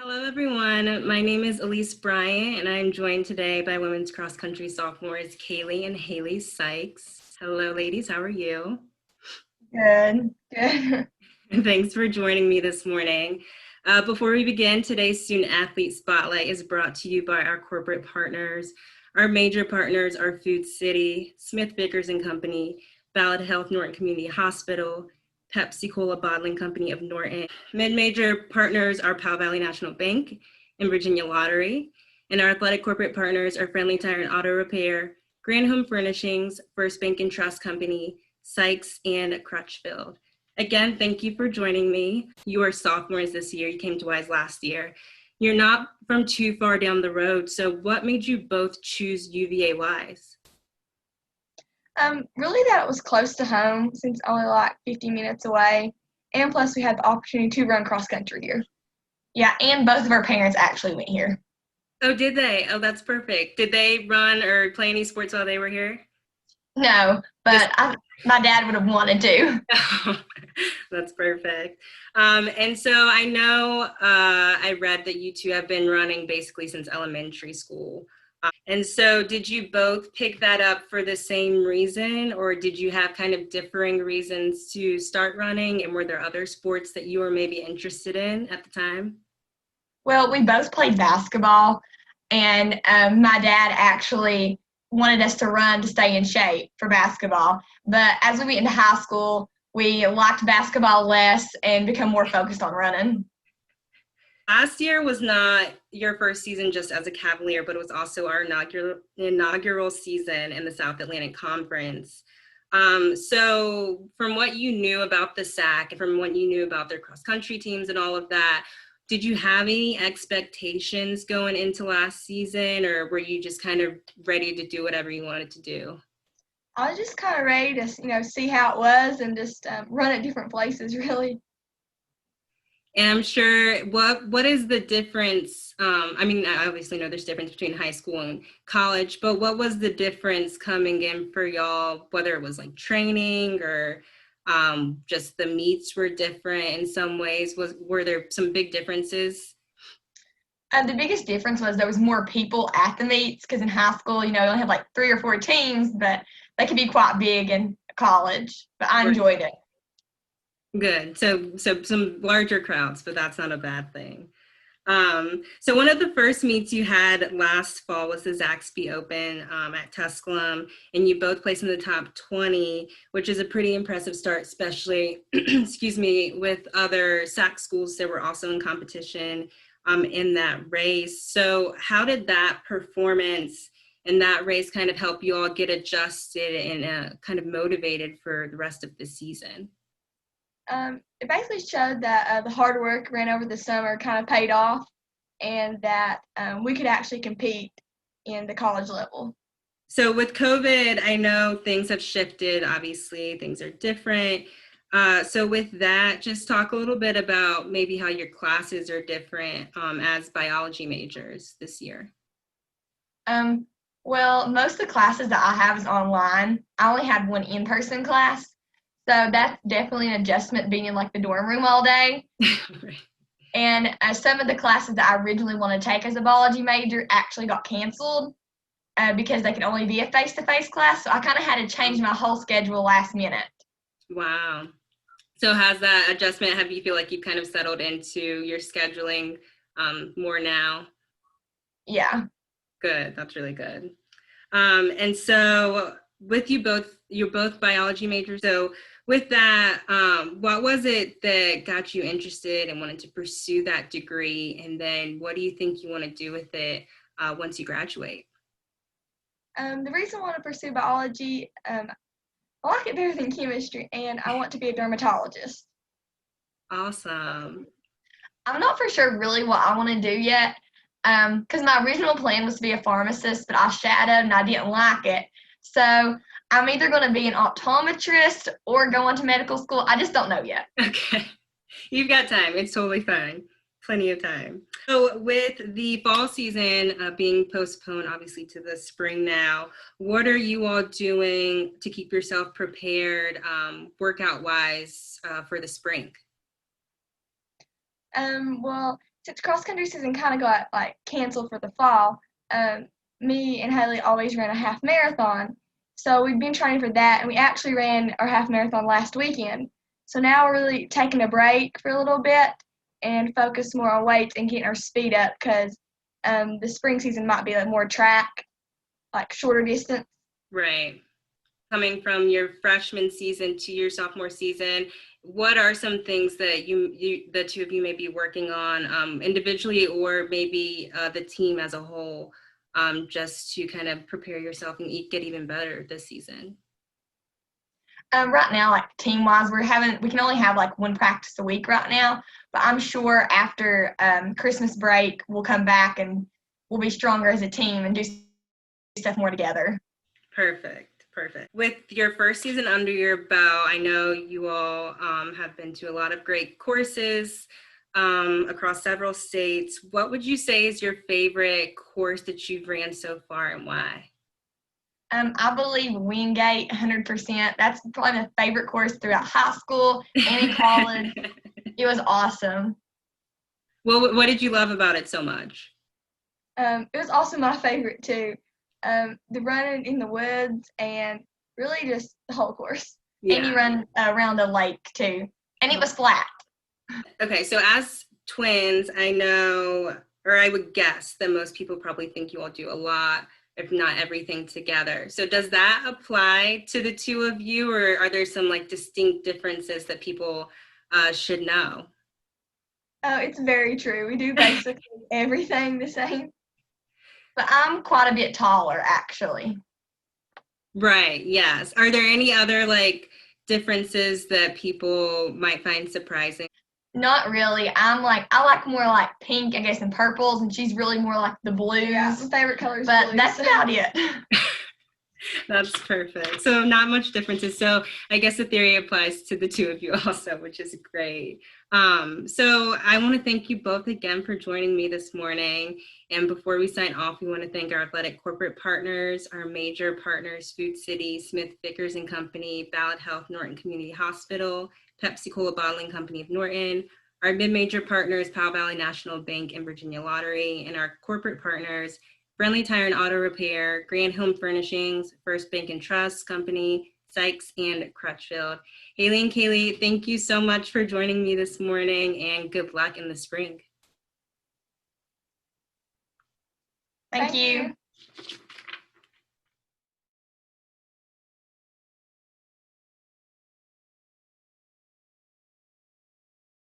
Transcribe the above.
Hello, everyone. My name is Elise Bryant, and I'm joined today by women's cross country sophomores Kaley and Haley Sykes. Hello, ladies. How are you? Good, good. Thanks for joining me this morning. Before we begin, today's Student Athlete Spotlight is brought to you by our corporate partners. Our major partners are Food City, Smith Vickers and Company, Ballad Health Norton Community Hospital, Pepsi Cola Bottling Company of Norton. Mid-major partners are Powell Valley National Bank and Virginia Lottery. And our athletic corporate partners are Friendly Tire and Auto Repair, Grand Home Furnishings, First Bank and Trust Company, Sykes, and Crutchfield. Again, thank you for joining me. You are sophomores this year. You came to Wise last year. You're not from too far down the road. So what made you both choose UVA Wise? Really that it was close to home since only like 50 minutes away. And plus we had the opportunity to run cross country here. Yeah, and both of our parents actually went here. Oh, did they? Oh, that's perfect. Did they run or play any sports while they were here? No, Just but my dad would have wanted to. that's perfect. And so I know I read that you two have been running basically since elementary school. And so did you both pick that up for the same reason, or did you have kind of differing reasons to start running? And were there other sports that you were maybe interested in at the time? Well, we both played basketball, and my dad actually wanted us to run to stay in shape for basketball. But as we went into high school, we liked basketball less and become more focused on running. Last year was not your first season just as a Cavalier, but it was also our inaugural season in the South Atlantic Conference. So from what you knew about the SAC and from what you knew about their cross country teams and all of that, did you have any expectations going into last season, or were you just kind of ready to do whatever you wanted to do? I was just kind of ready to, see how it was and just run at different places, really. And I'm sure what is the difference? I mean, I obviously know there's difference between high school and college, but what was the difference coming in for y'all? Whether it was like training or just the meets were different in some ways. Were there some big differences? The biggest difference was there was more people at the meets because in high school, you only had like 3 or 4 teams, but they could be quite big in college. But I enjoyed it. Good. So some larger crowds, but that's not a bad thing. So one of the first meets you had last fall was the Zaxby Open at Tusculum, and you both placed in the top 20, which is a pretty impressive start, especially, excuse me, with other SAC schools that were also in competition in that race. So how did that performance and that race kind of help you all get adjusted and kind of motivated for the rest of the season? It basically showed that the hard work ran over the summer kind of paid off and that we could actually compete in the college level. So with COVID, I know things have shifted. Obviously, things are different. So with that, just talk a little bit about maybe how your classes are different as biology majors this year. Um, well, most of the classes that I have is online. I only had one in-person class, so that's definitely an adjustment being in like the dorm room all day. Right. And some of the classes that I originally wanted to take as a biology major actually got canceled because they could only be a face-to-face class. So I kind of had to change my whole schedule last minute. Wow. So has that adjustment, have you feel like you've kind of settled into your scheduling more now? Yeah. Good. That's really good. And so with you both, you're both biology majors. So with that, what was it that got you interested and wanted to pursue that degree? And then what do you think you want to do with it once you graduate? The reason I want to pursue biology, I like it better than chemistry, and I want to be a dermatologist. Awesome. I'm not for sure really what I want to do yet, because my original plan was to be a pharmacist, but I shadowed and I didn't like it. So I'm either going to be an optometrist or go into medical school. I just don't know yet. Okay. You've got time. It's totally fine. Plenty of time. So, with the fall season being postponed, obviously, to the spring now, what are you all doing to keep yourself prepared, workout wise, for the spring? Well, since cross country season kind of got like canceled for the fall, me and Haley always ran a half marathon. So we've been training for that, and we actually ran our half marathon last weekend. So now we're really taking a break for a little bit and focus more on weights and getting our speed up because the spring season might be like more track, like shorter distance. Right. Coming from your freshman season to your sophomore season, what are some things that the two of you may be working on individually or maybe the team as a whole, just to kind of prepare yourself and get even better this season? Right now, like team wise, we can only have like one practice a week right now. But I'm sure after Christmas break, we'll come back and we'll be stronger as a team and do stuff more together. Perfect. With your first season under your belt, I know you all have been to a lot of great courses across several states. What would you say is your favorite course that you've ran so far and why? I believe Wingate 100%. That's probably my favorite course throughout high school and in college. It was awesome. Well, what did you love about it so much? It was also my favorite too. The running in the woods and really just the whole course. Yeah. And you run around the lake too. And it was flat. Okay, so as twins, I know, or I would guess that most people probably think you all do a lot, if not everything together. So does that apply to the two of you, or are there some like distinct differences that people should know? Oh, it's very true. We do basically everything the same. But I'm quite a bit taller, actually. Right, yes. Are there any other like differences that people might find surprising? Not really. I like more like pink, I guess, and purples, and she's really more like the blues. Yeah, my favorite color is But blue. But that's about it. That's perfect. So not much differences. So I guess the theory applies to the two of you also, which is great. So I want to thank you both again for joining me this morning. And before we sign off, we want to thank our athletic corporate partners, our major partners, Food City, Smith Vickers and Company, Ballad Health, Norton Community Hospital, Pepsi Cola Bottling Company of Norton, our mid-major partners, Powell Valley National Bank and Virginia Lottery, and our corporate partners, Friendly Tire and Auto Repair, Grand Home Furnishings, First Bank and Trust Company, Sykes, and Crutchfield. Haley and Kaley, thank you so much for joining me this morning, and good luck in the spring. Thank you.